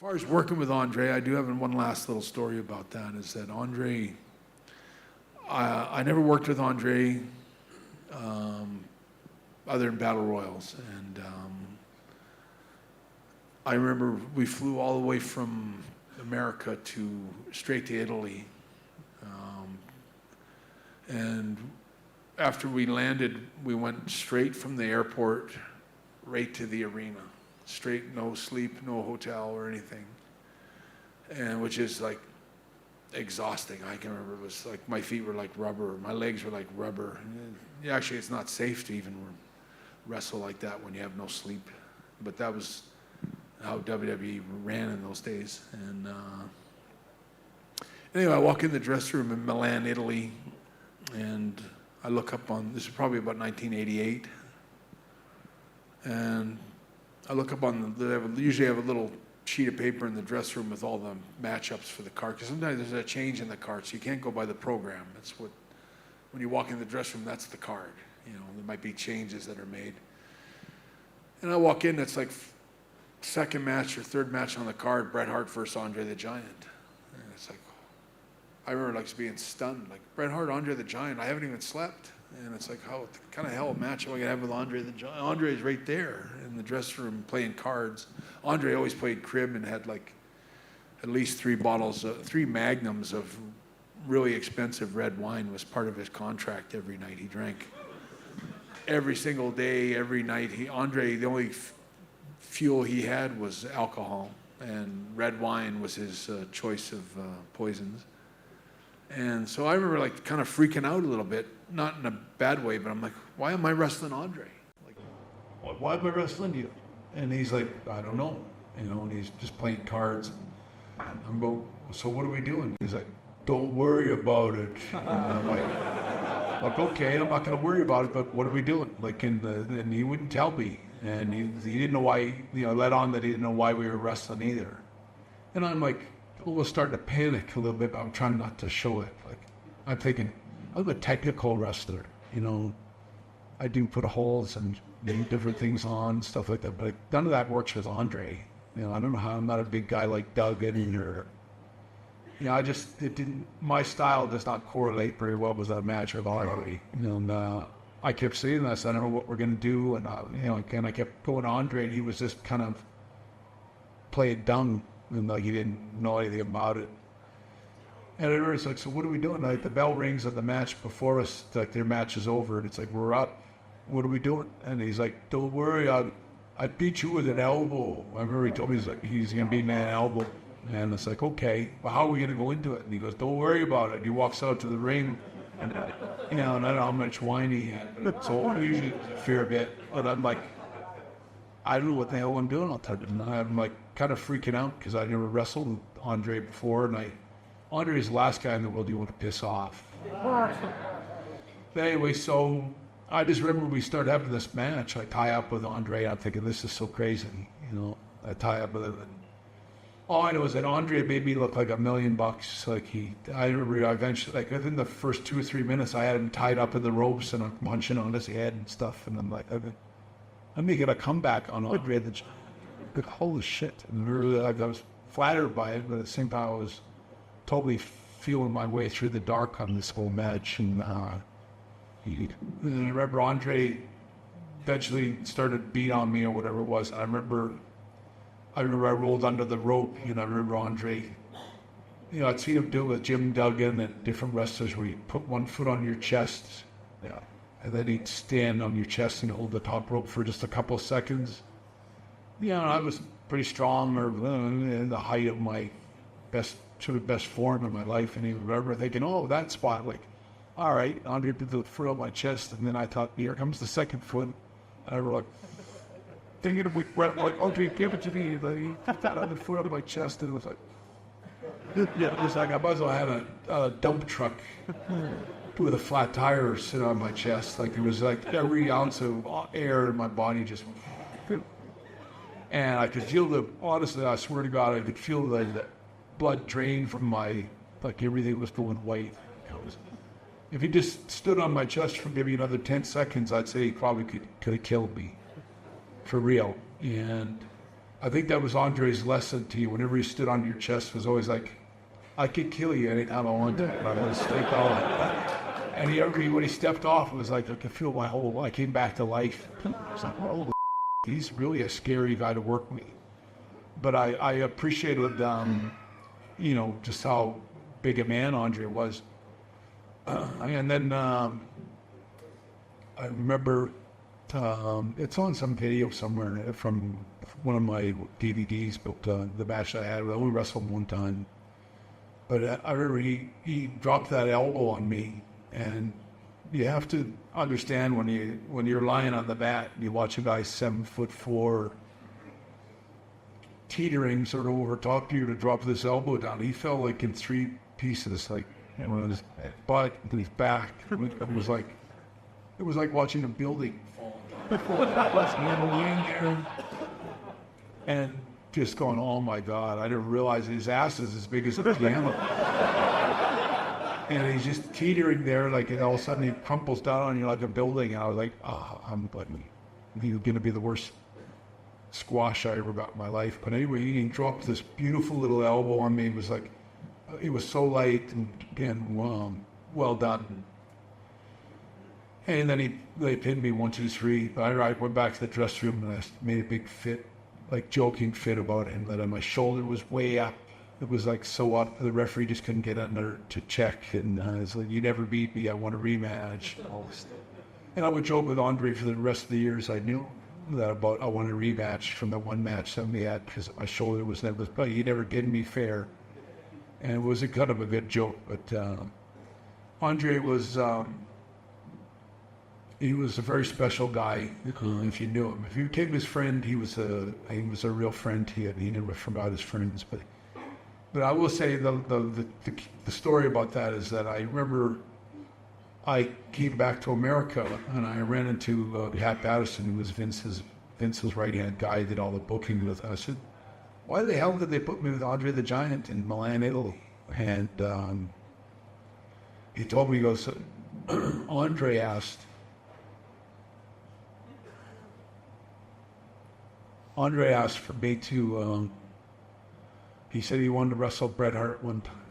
far as working with Andre, I do have one last little story about that, is that Andre, I never worked with Andre other than Battle Royals. And I remember we flew all the way from America straight to Italy. And after we landed, we went straight from the airport right to the arena. Straight, no sleep, no hotel or anything. And which is like exhausting. I can remember it was like my feet were like rubber, my legs were like rubber. Actually, it's not safe to even wrestle like that when you have no sleep. But that was how WWE ran in those days. And anyway, I walk in the dressing room in Milan, Italy, and I look up on, this is probably about 1988, and I look up on they usually have a little sheet of paper in the dressing room with all the matchups for the card, because sometimes there's a change in the card, so you can't go by the program. It's what, when you walk in the dressing room, that's the card. You know, there might be changes that are made. And I walk in, it's like second match or third match on the card, Bret Hart versus Andre the Giant. And it's like, I remember like being stunned, like Bret Hart, Andre the Giant, I haven't even slept. And it's like, how kind of hell of a match am I going to have with Andre the Giant? Andre's right there in the dressing room playing cards. Andre always played crib and had like at least three magnums of really expensive red wine was part of his contract every night. He drank every single day, every night. Andre, the only fuel he had was alcohol, and red wine was his choice of poisons. And so I remember like kind of freaking out a little bit, not in a bad way, but I'm like, why am I wrestling Andre? Like, why am I wrestling you? And he's like, I don't know, you know, and he's just playing cards. And I'm like, so what are we doing? He's like, don't worry about it. And I'm like, okay, I'm not going to worry about it, but what are we doing? Like, and he wouldn't tell me. And he didn't know why, you know, let on that he didn't know why we were wrestling either. And I'm like, almost starting to panic a little bit, but I'm trying not to show it. Like, I'm thinking, I'm a technical wrestler, you know. I do put holes and different things on, stuff like that, but none of that works with Andre. You know, I don't know how I'm not a big guy like Doug or, you know, my style does not correlate very well with that match with Andre. You know, and I kept saying this, I don't know what we're going to do, and, you know, again, I kept going to Andre, and he was just kind of playing dumb, and like he didn't know anything about it. And everybody's like, so what are we doing? Like the bell rings of the match before us, like their match is over, and it's like, we're up. What are we doing? And he's like, don't worry, I beat you with an elbow. I remember he told me he's going to beat me with an elbow. And it's like, okay, well, how are we going to go into it? And he goes, don't worry about it. He walks out to the ring, and you know, and I don't know how much wine he had. So I usually fear a bit, but I'm like, I don't know what the hell I'm doing. I'll tell you. And I'm like kind of freaking out because I never wrestled with Andre before, and Andre's the last guy in the world you want to piss off. But anyway, so I just remember we started having this match. I tie up with Andre. I'm thinking, this is so crazy, you know. I tie up with him. And all I know is that Andre made me look like $1 million. Like I remember eventually, like within the first 2 or 3 minutes, I had him tied up in the ropes and I'm punching on his head and stuff. And I'm like, I'm making a comeback on Andre. Like, holy shit. And I was flattered by it, but at the same time, I was totally feeling my way through the dark on this whole match. And I remember Andre eventually started to beat on me or whatever it was. I remember I rolled under the rope, and I remember Andre, you know, I'd seen him do it with Jim Duggan and different wrestlers where you put one foot on your chest, yeah, and then he'd stand on your chest and hold the top rope for just a couple of seconds. You know, I was pretty strong, or in the height of my best form of my life, and I remember thinking, oh, that spot, like, all right, Andre did the foot on my chest, and then I thought, here comes the second foot. And I was like, thinking if we went like, okay, give it to me. Like, he put that on the foot on my chest, and it was like, yeah, it was like I might as well have a dump truck with a flat tire sitting on my chest. Like, it was like every ounce of air in my body just, and I could feel honestly, I swear to God, I could feel the blood drain from my, like everything was going white. If he just stood on my chest for maybe another 10 seconds, I'd say he probably could have killed me. For real. And I think that was Andre's lesson to you. Whenever he stood on your chest, was always like, I could kill you anytime I want to. And I'm going to stay all. And when he stepped off, it was like I could feel my whole life. I came back to life. I was like, oh, he's really a scary guy to work with. But I appreciated, just how big a man Andre was. And then I remember it's on some video somewhere from one of my DVDs, but the match I had, I only wrestled one time. But I remember he dropped that elbow on me, and you have to understand when you're lying on the mat and you watch a guy 7'4" teetering sort of over top of you to drop this elbow down. He fell like in 3 pieces, like his butt and his back. It was like watching a building fall down. And just going, oh my God, I didn't realize his ass is as big as a piano. And he's just teetering there, like, and all of a sudden he crumples down on you like a building. And I was like, he's going to be the worst squash I ever got in my life. But anyway, he dropped this beautiful little elbow on me. It was like, it was so light, and again, well done. And then they pinned me 1, 2, 3. I went back to the dressing room and I made a big fit, like joking fit about it, and that my shoulder was way up. It was like so up, the referee just couldn't get under to check. And I was like, you never beat me, I want a rematch. And I would joke with Andre for the rest of the years I knew that about I wanted a rematch from the one match that we had, because my shoulder was never, but he never gave me fair. And it was a kind of a good joke, but Andre was, he was a very special guy. If you knew him, if you became his friend, he was a real friend. He never forgot his friends. But I will say the story about that is that I remember I came back to America and I ran into Pat Patterson, who was Vince's right-hand guy, did all the booking with us. I said, why the hell did they put me with Andre the Giant in Milan, Italy? And he told me, he goes, Andre asked for me to, he said he wanted to wrestle Bret Hart one time.